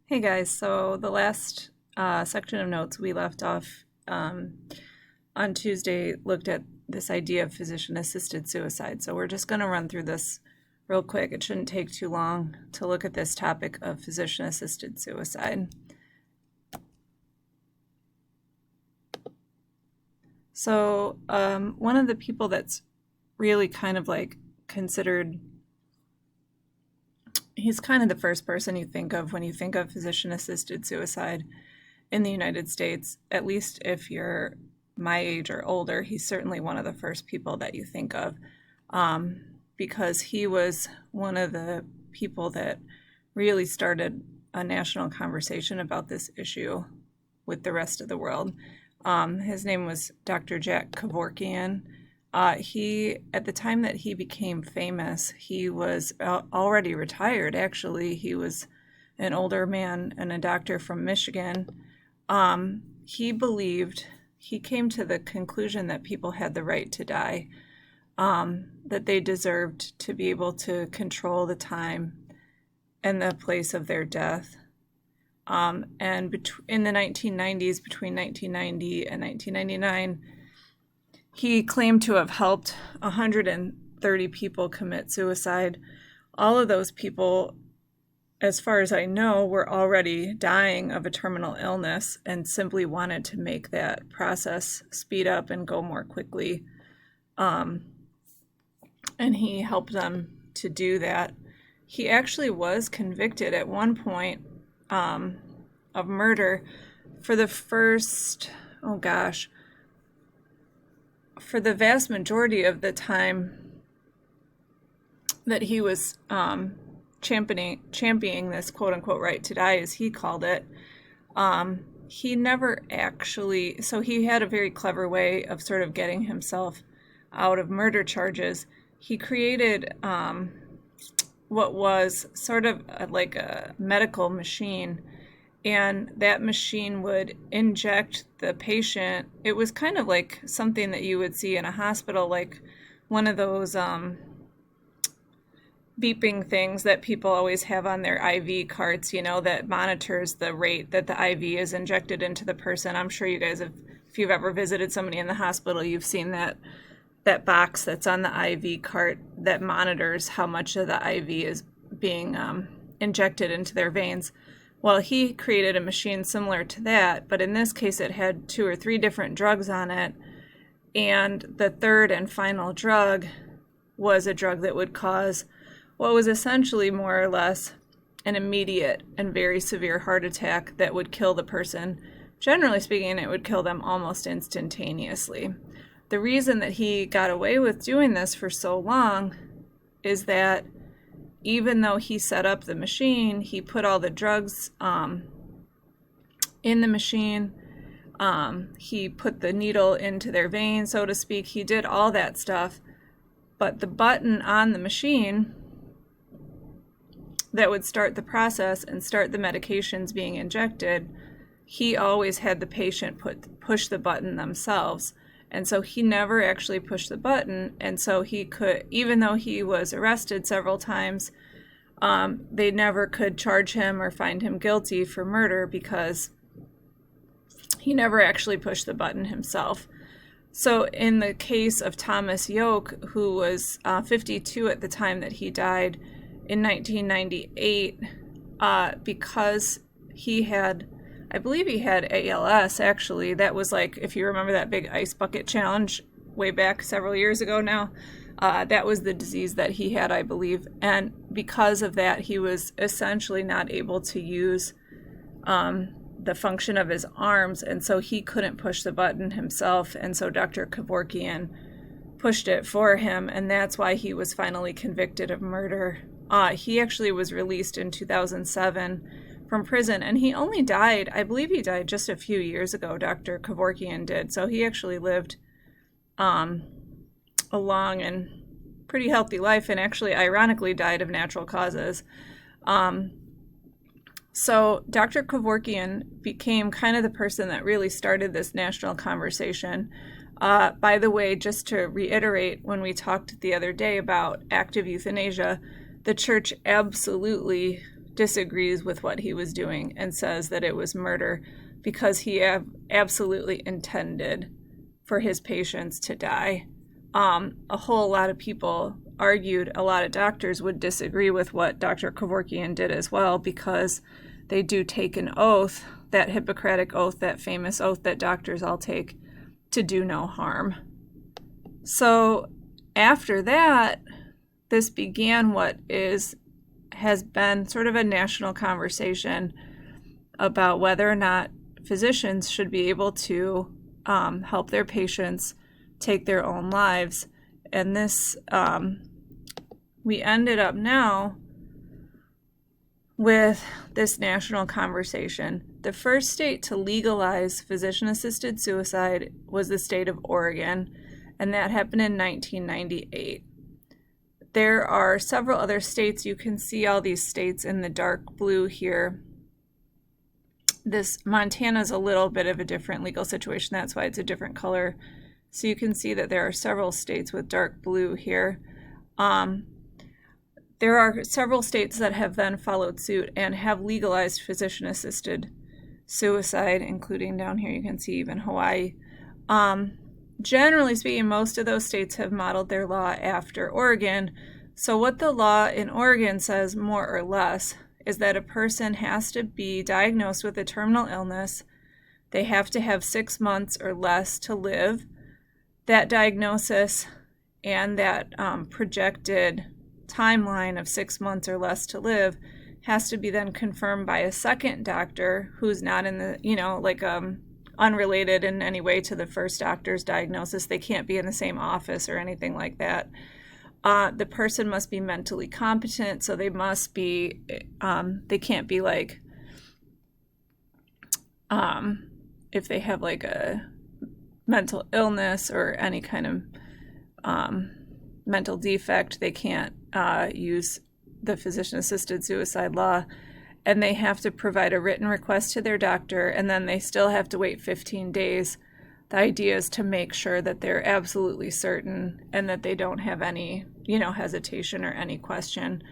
Hey guys, so the last section of notes we left off on Tuesday looked at this idea of physician-assisted suicide. So we're just going to run through this real quick. It shouldn't take too long to look at this topic of physician-assisted suicide. So one of the people that's really kind of like considered, he's kind of the first person you think of when you think of physician-assisted suicide in the United States, at least if you're my age or older. He's certainly one of the first people that you think of because he was one of the people that really started a national conversation about this issue with the rest of the world. His name was Dr. Jack Kevorkian. He, at the time that he became famous, he was already retired, actually. He was an older man and a doctor from Michigan. He came to the conclusion that people had the right to die, that they deserved to be able to control the time and the place of their death. And in the 1990s, between 1990 and 1999, he claimed to have helped 130 people commit suicide. All of those people, as far as I know, were already dying of a terminal illness and simply wanted to make that process speed up and go more quickly. And he helped them to do that. He actually was convicted at one point of murder for the vast majority of the time that he was championing this quote-unquote right to die, as he called it. He never actually, so he had a very clever way of sort of getting himself out of murder charges. He created what was sort of like a medical machine, and that machine would inject the patient. It was kind of like something that you would see in a hospital, like one of those beeping things that people always have on their IV carts, that monitors the rate that the IV is injected into the person. I'm sure you guys have, if you've ever visited somebody in the hospital, you've seen that box that's on the IV cart that monitors how much of the IV is being injected into their veins. Well, he created a machine similar to that, but in this case it had 2 or 3 different drugs on it, and the third and final drug was a drug that would cause what was essentially more or less an immediate and very severe heart attack that would kill the person. Generally speaking, it would kill them almost instantaneously. The reason that he got away with doing this for so long is that even though he set up the machine, he put all the drugs in the machine, he put the needle into their vein, so to speak. He did all that stuff, but the button on the machine that would start the process and start the medications being injected, he always had the patient push the button themselves. And so he never actually pushed the button, and so he could, even though he was arrested several times, they never could charge him or find him guilty for murder because he never actually pushed the button himself. So in the case of Thomas Yoke, who was 52 at the time that he died in 1998, because he had, I believe he had ALS, actually. That was like, if you remember that big ice bucket challenge way back several years ago now, that was the disease that he had, I believe. And because of that, he was essentially not able to use the function of his arms, and so he couldn't push the button himself, and so Dr. Kevorkian pushed it for him, and that's why he was finally convicted of murder. He actually was released in 2007 from prison, and he only died, I believe he died just a few years ago, Dr. Kevorkian did, so he actually lived a long and pretty healthy life, and actually ironically died of natural causes. So Dr. Kevorkian became kind of the person that really started this national conversation. By the way, just to reiterate, when we talked the other day about active euthanasia, the church absolutely disagrees with what he was doing and says that it was murder because he absolutely intended for his patients to die. A whole lot of people argued, a lot of doctors would disagree with what Dr. Kevorkian did as well, because they do take an oath, that Hippocratic oath, that famous oath that doctors all take, to do no harm. So after that, this began what has been sort of a national conversation about whether or not physicians should be able to help their patients take their own lives. And this, we ended up now with this national conversation. The first state to legalize physician-assisted suicide was the state of Oregon, and that happened in 1998. There are several other states. You can see all these states in the dark blue here. This Montana's a little bit of a different legal situation. That's why it's a different color. So you can see that there are several states with dark blue here. There are several states that have then followed suit and have legalized physician-assisted suicide, including down here you can see even Hawaii. Generally speaking, most of those states have modeled their law after Oregon. So what the law in Oregon says, more or less, is that a person has to be diagnosed with a terminal illness. They have to have 6 months or less to live. That diagnosis and that projected timeline of 6 months or less to live has to be then confirmed by a second doctor who's not in the, unrelated in any way to the first doctor's diagnosis. They can't be in the same office or anything like that. The person must be mentally competent, so they must be, they can't be like, if they have like a mental illness or any kind of mental defect, they can't use the physician-assisted suicide law, and they have to provide a written request to their doctor, and then they still have to wait 15 days. The idea is to make sure that they're absolutely certain and that they don't have any, hesitation or any question.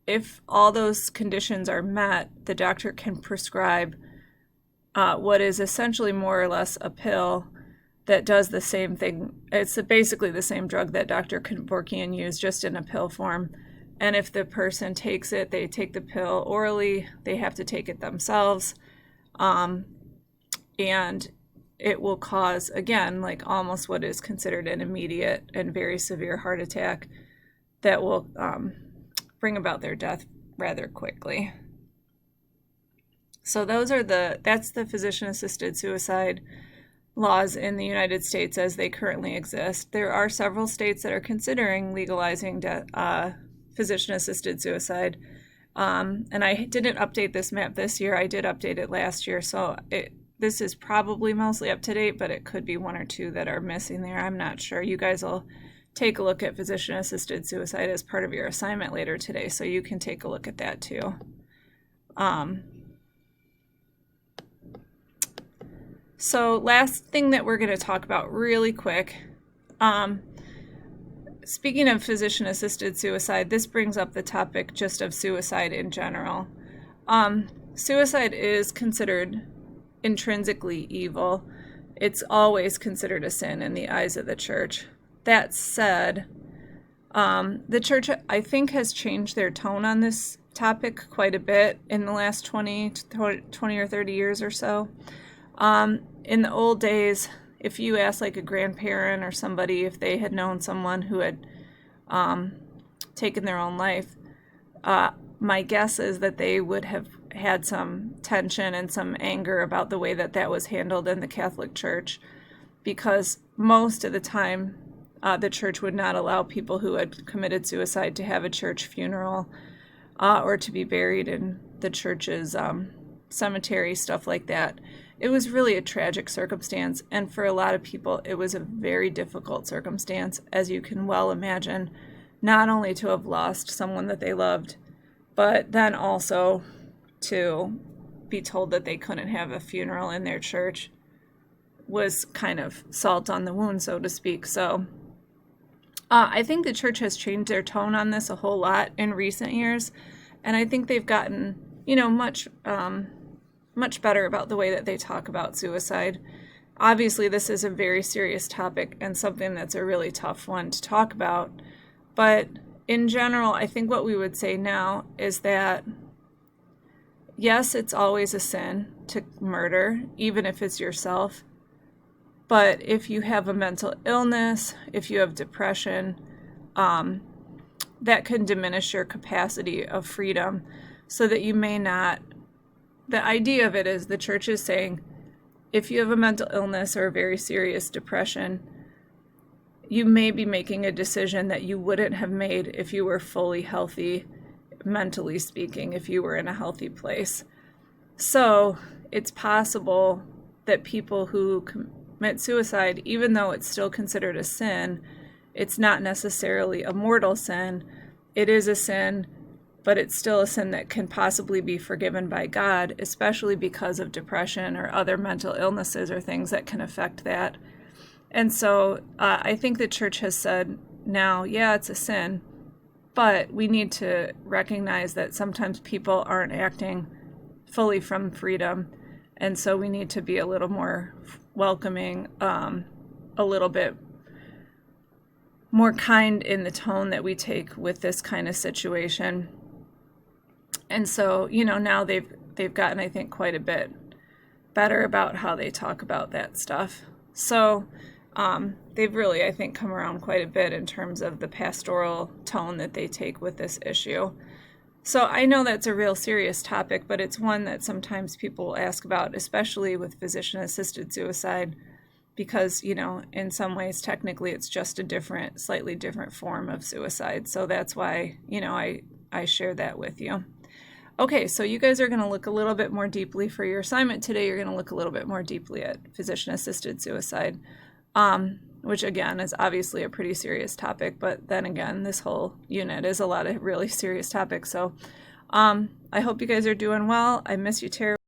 If all those conditions are met, the doctor can prescribe what is essentially more or less a pill that does the same thing. It's basically the same drug that Dr. Kevorkian used, just in a pill form. And if the person takes it, they take the pill orally, they have to take it themselves. And it will cause, again, like almost what is considered an immediate and very severe heart attack that will bring about their death rather quickly. So that's the physician-assisted suicide laws in the United States as they currently exist. There are several states that are considering legalizing physician-assisted suicide. And I didn't update this map this year. I did update it last year. So this is probably mostly up to date, but it could be one or two that are missing there. I'm not sure. You guys will take a look at physician-assisted suicide as part of your assignment later today, so you can take a look at that too. So last thing that we're going to talk about really quick, speaking of physician-assisted suicide, this brings up the topic just of suicide in general. Suicide is considered intrinsically evil. It's always considered a sin in the eyes of the church. That said, the church, I think, has changed their tone on this topic quite a bit in the last 20 or 30 years or so. In the old days, if you asked like a grandparent or somebody if they had known someone who had taken their own life, my guess is that they would have had some tension and some anger about the way that that was handled in the Catholic Church, because most of the time the church would not allow people who had committed suicide to have a church funeral or to be buried in the church's cemetery, stuff like that. It was really a tragic circumstance, and for a lot of people it was a very difficult circumstance, as you can well imagine, not only to have lost someone that they loved, but then also to be told that they couldn't have a funeral in their church was kind of salt on the wound, so to speak. So I think the church has changed their tone on this a whole lot in recent years, And I think they've gotten, much better about the way that they talk about suicide. Obviously, this is a very serious topic and something that's a really tough one to talk about. But in general, I think what we would say now is that, yes, it's always a sin to murder, even if it's yourself. But if you have a mental illness, if you have depression, that can diminish your capacity of freedom so that you may not. The idea of it is the church is saying, if you have a mental illness or a very serious depression, you may be making a decision that you wouldn't have made if you were fully healthy, mentally speaking, if you were in a healthy place. So it's possible that people who commit suicide, even though it's still considered a sin, it's not necessarily a mortal sin. It is a sin, but it's still a sin that can possibly be forgiven by God, especially because of depression or other mental illnesses or things that can affect that. And so I think the church has said now, yeah, it's a sin, but we need to recognize that sometimes people aren't acting fully from freedom. And so we need to be a little more welcoming, a little bit more kind in the tone that we take with this kind of situation. And so, now they've gotten, I think, quite a bit better about how they talk about that stuff. So they've really, I think, come around quite a bit in terms of the pastoral tone that they take with this issue. So I know that's a real serious topic, but it's one that sometimes people ask about, especially with physician-assisted suicide, because, in some ways, technically, it's just a slightly different form of suicide. So that's why, I share that with you. Okay, so you guys are going to look a little bit more deeply for your assignment today. You're going to look a little bit more deeply at physician-assisted suicide, which, again, is obviously a pretty serious topic. But then again, this whole unit is a lot of really serious topics. So I hope you guys are doing well. I miss you terribly.